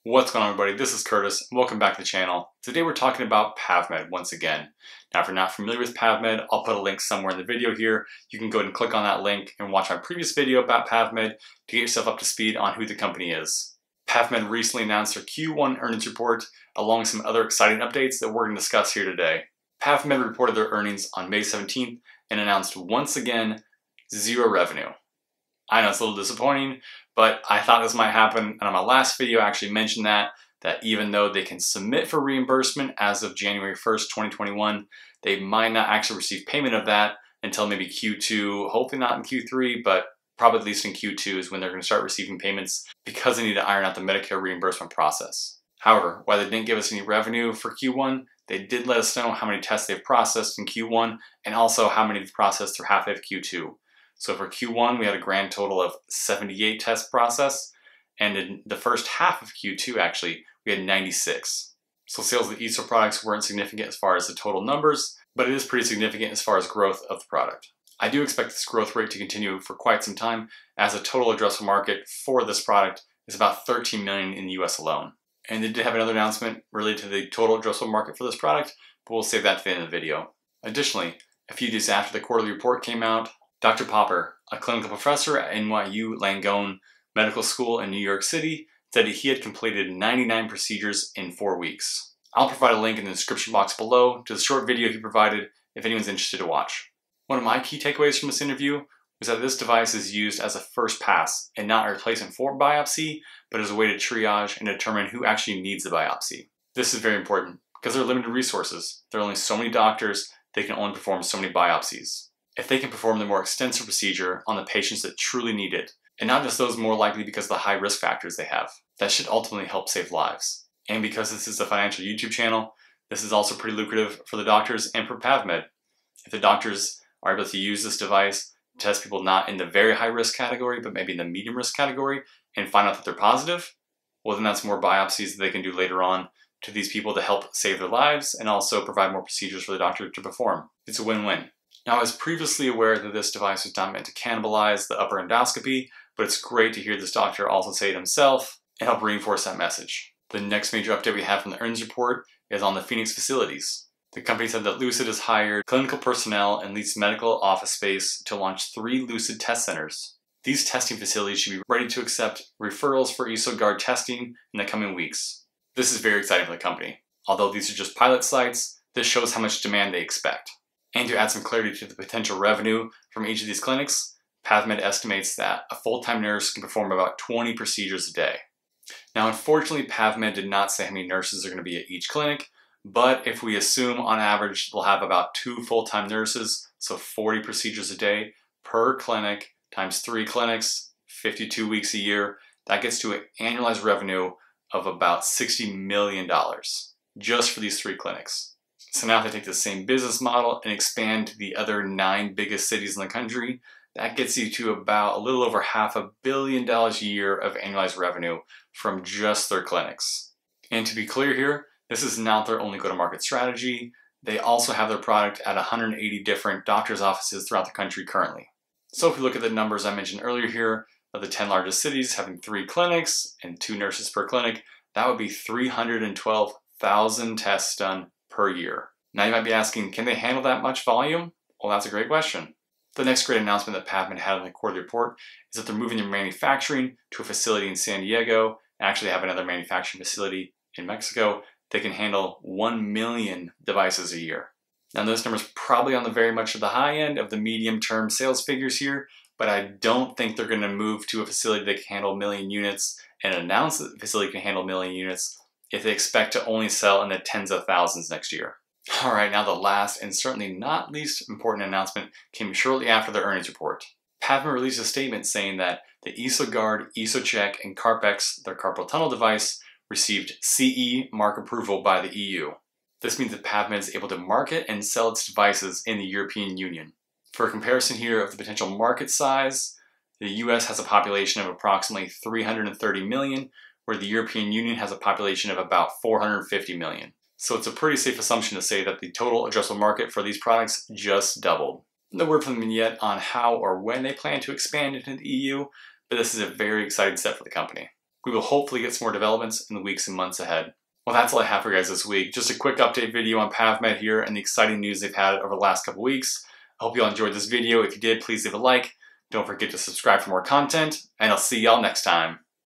What's going on, everybody? This is Curtis, and welcome back to the channel. Today we're talking about PAVmed once again. Now, if you're not familiar with PAVmed, I'll put a link somewhere in the video here. You can go ahead and click on that link and watch my previous video about PAVmed to get yourself up to speed on who the company is. PAVmed recently announced their Q1 earnings report, along with some other exciting updates that we're going to discuss here today. PAVmed reported their earnings on May 17th and announced once again, zero revenue. I know it's a little disappointing, but I thought this might happen, and on my last video I actually mentioned that even though they can submit for reimbursement as of January 1st, 2021, they might not actually receive payment of that until maybe Q2, hopefully not in Q3, but probably at least in Q2 is when they're going to start receiving payments because they need to iron out the Medicare reimbursement process. However, while they didn't give us any revenue for Q1, they did let us know how many tests they've processed in Q1 and also how many they've processed through half of Q2. So for Q1, we had a grand total of 78 tests processed, and in the first half of Q2, actually, we had 96. So sales of the ESO products weren't significant as far as the total numbers, but it is pretty significant as far as growth of the product. I do expect this growth rate to continue for quite some time, as the total addressable market for this product is about 13 million in the US alone. And they did have another announcement related to the total addressable market for this product, but we'll save that to the end of the video. Additionally, a few days after the quarterly report came out, Dr. Popper, a clinical professor at NYU Langone Medical School in New York City, said he had completed 99 procedures in 4 weeks. I'll provide a link in the description box below to the short video he provided if anyone's interested to watch. One of my key takeaways from this interview was that this device is used as a first pass and not a replacement for biopsy, but as a way to triage and determine who actually needs the biopsy. This is very important because there are limited resources. There are only so many doctors, they can only perform so many biopsies. If they can perform the more extensive procedure on the patients that truly need it, and not just those more likely because of the high risk factors they have, that should ultimately help save lives. And because this is a financial YouTube channel, this is also pretty lucrative for the doctors and for PAVmed. If the doctors are able to use this device to test people not in the very high risk category, but maybe in the medium risk category, and find out that they're positive, well then that's more biopsies that they can do later on to these people to help save their lives and also provide more procedures for the doctor to perform. It's a win-win. Now, I was previously aware that this device was not meant to cannibalize the upper endoscopy, but it's great to hear this doctor also say it himself and help reinforce that message. The next major update we have from the earnings report is on the Phoenix facilities. The company said that Lucid has hired clinical personnel and leased medical office space to launch 3 Lucid test centers. These testing facilities should be ready to accept referrals for EsoGuard testing in the coming weeks. This is very exciting for the company. Although these are just pilot sites, this shows how much demand they expect. And to add some clarity to the potential revenue from each of these clinics, PAVmed estimates that a full-time nurse can perform about 20 procedures a day. Now, unfortunately, PAVmed did not say how many nurses are going to be at each clinic, but if we assume on average they'll have about 2 full-time nurses, so 40 procedures a day per clinic times 3 clinics, 52 weeks a year, that gets to an annualized revenue of about $60 million just for these 3 clinics. So now if they take the same business model and expand to the other 9 biggest cities in the country, that gets you to about a little over $500 million a year of annualized revenue from just their clinics. And to be clear here, this is not their only go-to-market strategy. They also have their product at 180 different doctors' offices throughout the country currently. So if we look at the numbers I mentioned earlier here, of the 10 largest cities having 3 clinics and 2 nurses per clinic, that would be 312,000 tests done per year. Now you might be asking, can they handle that much volume? Well, that's a great question. The next great announcement that PAVmed had in the quarterly report is that they're moving their manufacturing to a facility in San Diego and actually have another manufacturing facility in Mexico that can handle 1 million devices a year. Now this number is probably on the very much of the high end of the medium-term sales figures here, but I don't think they're going to move to a facility that can handle 1 million units and announce that the facility can handle 1 million units if they expect to only sell in the tens of thousands next year. All right, now the last and certainly not least important announcement came shortly after the earnings report. PAVmed released a statement saying that the EsoGuard, EsoCheck, and CarpX, their carpal tunnel device, received CE mark approval by the EU. This means that PAVmed is able to market and sell its devices in the European Union. For a comparison here of the potential market size, the US has a population of approximately 330 million, where the European Union has a population of about 450 million. So it's a pretty safe assumption to say that the total addressable market for these products just doubled. No word from them yet on how or when they plan to expand into the EU, but this is a very exciting step for the company. we will hopefully get some more developments in the weeks and months ahead. Well, that's all I have for you guys this week. Just a quick update video on PAVmed here and the exciting news they've had over the last couple weeks. I hope you all enjoyed this video. If you did, please leave a like. Don't forget to subscribe for more content, and I'll see y'all next time.